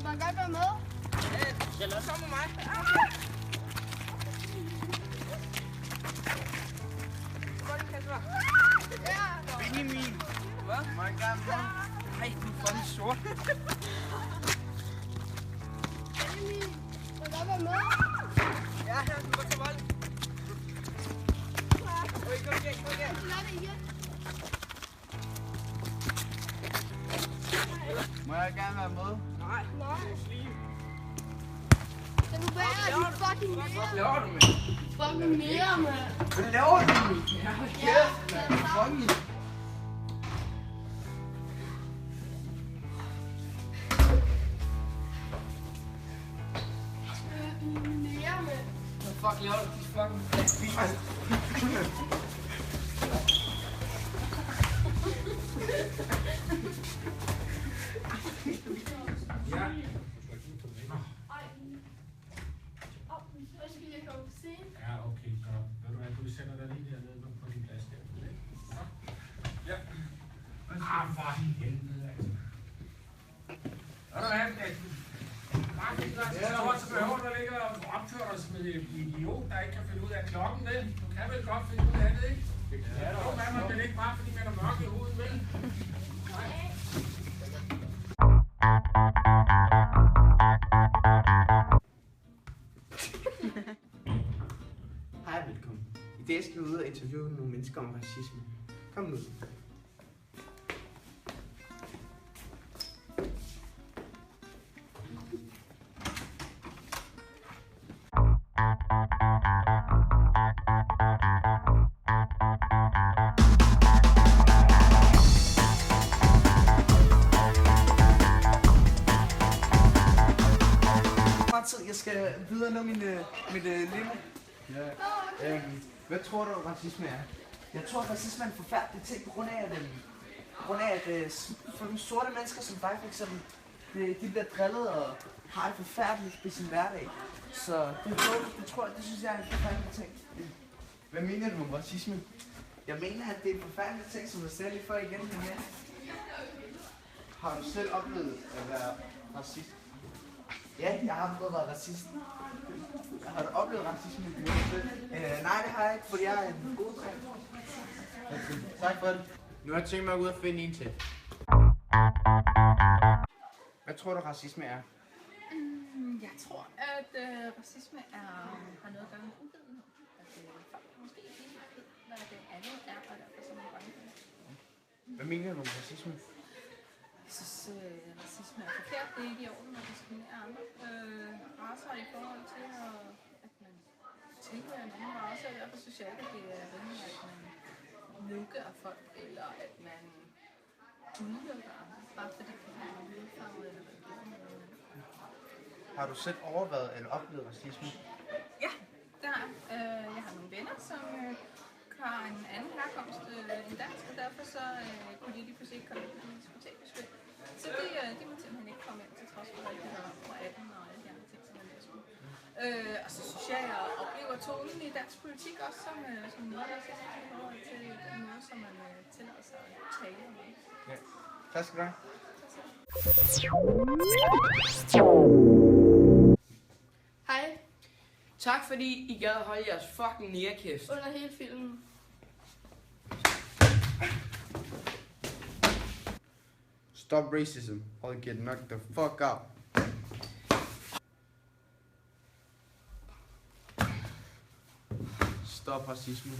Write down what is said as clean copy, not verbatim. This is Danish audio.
Man kan godt være med. Jeg lader sammen med mig. Benjamin. Hvad? Må jeg gerne med? Ej, du er fucking sort. Benjamin, man kan godt være med. Ja, her skal du godt tage vold. Okay, kom igen, kom igen. Lad det igen. Må jeg gerne være med? Nej. Lad nu være, de fucking mere. Hvad laver du, mand? Fucking mere, mand. Hvad laver du, mand? Ja, kæft, mand. Fucking. Mere, mand. Hvad fuck laver du? De fucking bil. Ja. Undskyld, jeg kommer for sent. Ja, okay, så ved du hvad, du sender dig lige dernede på din plads der. Ja. For helvede, altså. Ved du hvad, Mark, ikke lang tid, så behøver du ikke at opføre dig som en idiot, der ikke kan finde ud af klokken, vel? Du kan vel godt finde ud af det, ikke? Ja, jo, hvad man vil ikke bare, fordi man er mørk i hovedet, vel? Nej. Hej, velkommen. I dag skal vi ud og interviewe nogle mennesker om racisme. Kom nu. Jeg skal videre nu mit lille. Ja. Hvad tror du, racisme er? Jeg tror, racisme er en forfærdelig ting på grund af, at sorte mennesker som dig for eksempel, de bliver drillet og har det forfærdeligt i sin hverdag. Så det synes jeg er en forfærdelig ting. Hvad mener du om racisme? Jeg mener, at det er en forfærdelig ting, som jeg sagde lige før igen. Men har du selv oplevet at være racist? Ja, jeg har prøvet at være racist. Har du oplevet racisme? Nej, det har jeg ikke, fordi jeg er en god dreng. Okay. Tak for det. Nu har jeg tænkt mig at gå ud og finde en til. Hvad tror du, racisme er? Jeg tror, at racisme har noget at gøre med uvidenhed. At folk måske ikke ved, hvad det andet er, og derfor så er man bange for det. Hvad mener du om racisme? Jeg synes, racisme er forkert. Det er ikke i orden at diskriminere andre racer i forhold til, at man tilhører en anden race. Og derfor synes jeg ikke, at det er rimeligt, at man nedgør folk, eller at man udelukker andre, bare fordi de har en hudfarve eller religion. Har du selv overvejet eller oplevet racisme? Ja, det har jeg. Jeg har nogle venner, som har en anden herkomst end dansk, og derfor så kunne de lige pludselig ikke komme ind på diskotekbesøg. Så de må simpelthen ikke komme ind, til trods for, at de var over 18 og alle de andre ting, som man lærer skulle. Og så synes jeg, at jeg oplever tonen i dansk politik også som noget, der er i forhold til den måde, som man tillader sig at tale om. Ja. Tak skal du have. Hej. Tak fordi I gad at holde jeres fucking nærkæft. Under hele filmen. Stop racism, or get knocked the fuck out. Stop racisme.